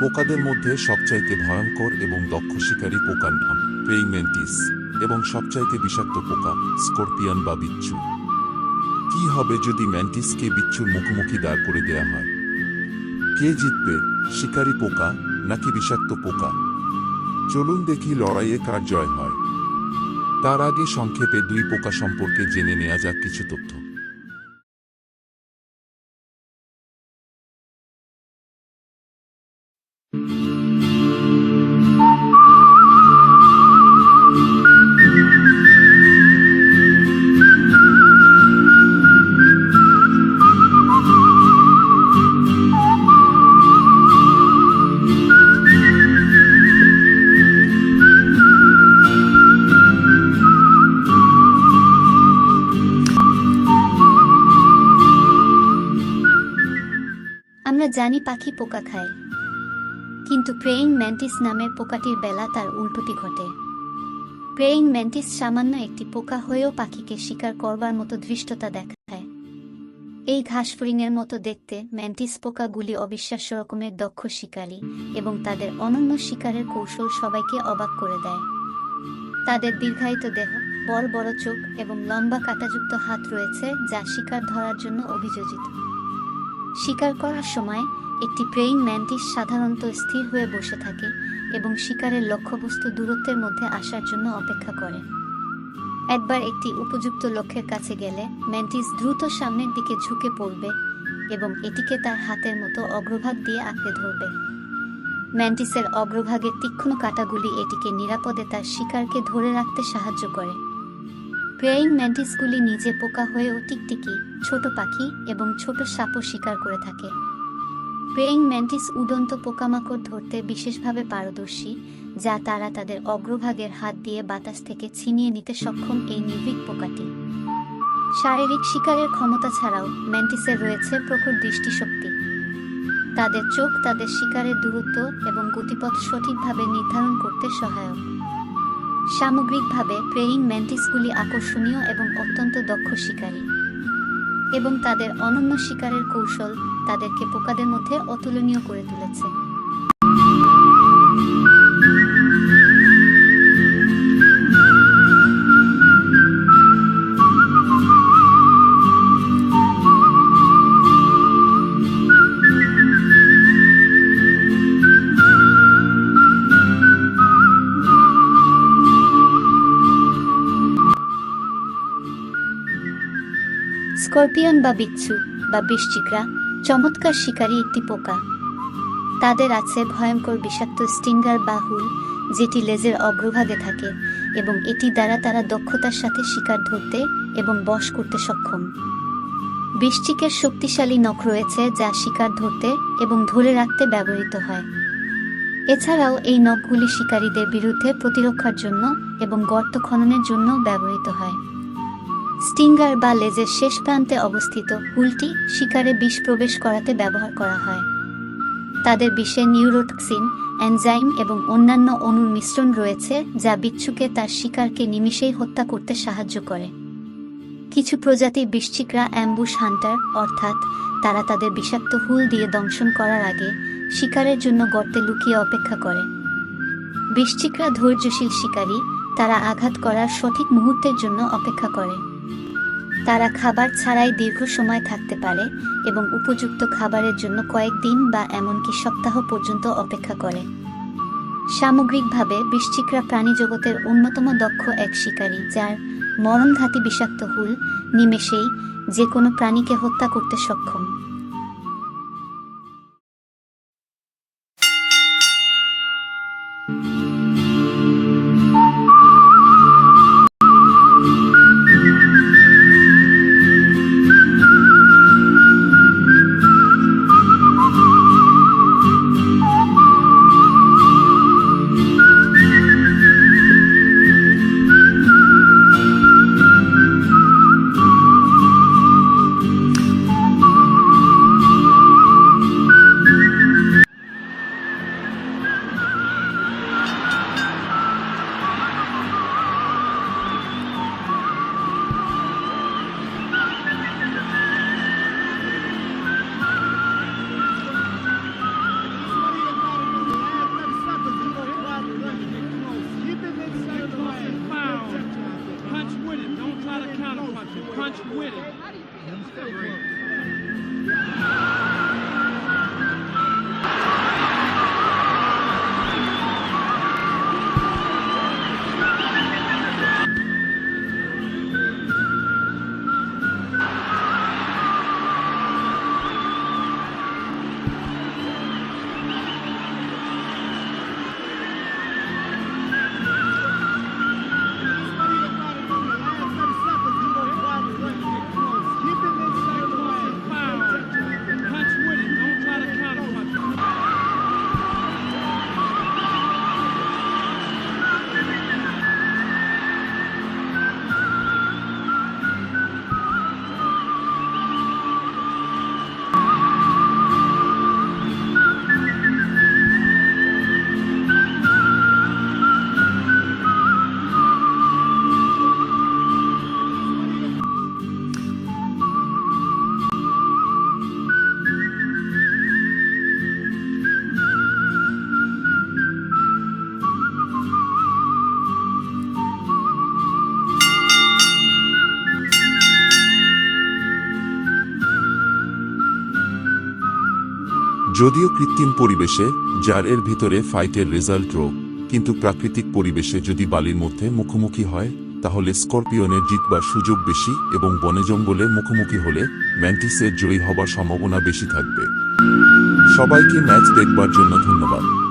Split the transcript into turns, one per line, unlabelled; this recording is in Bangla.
পোকাদের মধ্যে সবচাইতে ভয়ঙ্কর এবং দক্ষ শিকারী পোকার নাম প্রেইং ম্যান্টিস এবং সবচাইতে বিষাক্ত পোকা স্করপিয়ন বা বিচ্ছু। কি হবে যদি ম্যান্টিসকে বিচ্ছুর মুখোমুখি দাঁড় করে দেয়া হয়? কে জিতবে, শিকারী পোকা নাকি বিষাক্ত পোকা? চলুন দেখি লড়াইয়ে কার জয় হয়। তার আগে সংক্ষেপে দুই পোকা সম্পর্কে জেনে নেওয়া যাক কিছু তথ্য।
আমরা জানি পাখি পোকা খায়, কিন্তু প্রেইং ম্যান্টিস নামের পোকাটির বেলা তার উল্টোটি ঘটে। প্রেইং ম্যান্টিস সামান্য একটি পোকা হয়েও পাখিকে শিকার করবার মতো ধৃষ্টতা দেখায়। এই ঘাসফড়িংয়ের মতো দেখতে ম্যান্টিস পোকাগুলি অবিশ্বাস্য রকমের দক্ষ শিকারী এবং তাদের অনন্য শিকারের কৌশল সবাইকে অবাক করে দেয়। তাদের দীর্ঘায়িত দেহ, বড় বড় চোখ এবং লম্বা কাঁটাযুক্ত হাত রয়েছে যা শিকার ধরার জন্য অভিযোজিত। শিকার করার সময় একটি প্রেইং ম্যান্টিস সাধারণত স্থির হয়ে বসে থাকে এবং শিকারের লক্ষ্যবস্তু দূরত্বের মধ্যে আসার জন্য অপেক্ষা করে। একবার একটি উপযুক্ত লক্ষ্যের কাছে গেলে ম্যান্টিস দ্রুত সামনের দিকে ঝুঁকে পড়বে এবং এটিকে তার হাতের মতো অগ্রভাগ দিয়ে আঁকড়ে ধরবে। ম্যান্টিসের অগ্রভাগের তীক্ষ্ণ কাঁটাগুলি এটিকে নিরাপদে তার শিকারকে ধরে রাখতে সাহায্য করে। প্রেইং ম্যান্টিসগুলি নিজে পোকা হয়েও টিকটিকি, ছোট পাখি এবং ছোট সাপও শিকার করে থাকে। প্রেইং ম্যান্টিস উড়ন্ত পোকামাকড় ধরতে বিশেষভাবে পারদর্শী, যা তারা তাদের অগ্রভাগের হাত দিয়ে বাতাস থেকে ছিনিয়ে নিতে সক্ষম। এই নির্ভীক পোকাটি শারীরিক শিকারের ক্ষমতা ছাড়াও ম্যান্টিসের রয়েছে প্রখর দৃষ্টিশক্তি। তাদের চোখ তাদের শিকারের দূরত্ব এবং গতিপথ সঠিকভাবে নির্ধারণ করতে সহায়ক। সামগ্রিকভাবে প্রেইং ম্যান্টিসগুলি আকর্ষণীয় এবং অত্যন্ত দক্ষ শিকারী, এবং তাদের অনন্য শিকারের কৌশল তাদেরকে পোকাদের মধ্যে অতুলনীয় করে তুলেছে। স্করপিয়ন বা বিচ্ছু বা বৃশ্চিকরা চমৎকার শিকারী একটি পোকা। তাদের আছে ভয়ঙ্কর বিষাক্ত স্টিঙ্গার বা হুল, যেটি লেজের অগ্রভাগে থাকে এবং এটি দ্বারা তারা দক্ষতার সাথে শিকার ধরতে এবং বশ করতে সক্ষম। বৃশ্চিকের শক্তিশালী নখ রয়েছে যা শিকার ধরতে এবং ধরে রাখতে ব্যবহৃত হয়। এছাড়াও এই নখগুলি শিকারীদের বিরুদ্ধে প্রতিরক্ষার জন্য এবং গর্ত খননের জন্য ব্যবহৃত হয়। স্টিঙ্গার বা লেজের শেষ প্রান্তে অবস্থিত হুলটি শিকারে বিষ প্রবেশ করাতে ব্যবহার করা হয়। তাদের বিষে নিউরোটক্সিন, এনজাইম এবং অন্যান্য অণুর মিশ্রণ রয়েছে যা বিচ্ছুকে তার শিকারকে নিমিষেই হত্যা করতে সাহায্য করে। কিছু প্রজাতির বৃশ্চিকরা অ্যাম্বুশ হান্টার, অর্থাৎ তারা তাদের বিষাক্ত হুল দিয়ে দংশন করার আগে শিকারের জন্য গর্তে লুকিয়ে অপেক্ষা করে। বৃশ্চিকরা ধৈর্যশীল শিকারী, তারা আঘাত করার সঠিক মুহূর্তের জন্য অপেক্ষা করে। তারা খাবার ছাড়াই দীর্ঘ সময় থাকতে পারে এবং উপযুক্ত খাবারের জন্য কয়েকদিন বা এমনকি সপ্তাহ পর্যন্ত অপেক্ষা করে। সামগ্রিকভাবে বৃশ্চিকরা প্রাণীজগতের অন্যতম দক্ষ এক শিকারী, যার মরণঘাতী বিষাক্ত হুল নিমেষেই যে কোনো প্রাণীকে হত্যা করতে সক্ষম।
যদিও কৃত্রিম পরিবেশে, যার এর ভিতরে ফাইটের রেজাল্ট রো, কিন্তু প্রাকৃতিক পরিবেশে যদি বালির মধ্যে মুখোমুখি হয়, তাহলে স্করপিয়নের জিতবার সুযোগ বেশি এবং বনে জঙ্গলে মুখোমুখি হলে ম্যান্টিসের জয়ী হবার সম্ভাবনা বেশি থাকবে। সবাইকে ম্যাচ দেখবার জন্য ধন্যবাদ।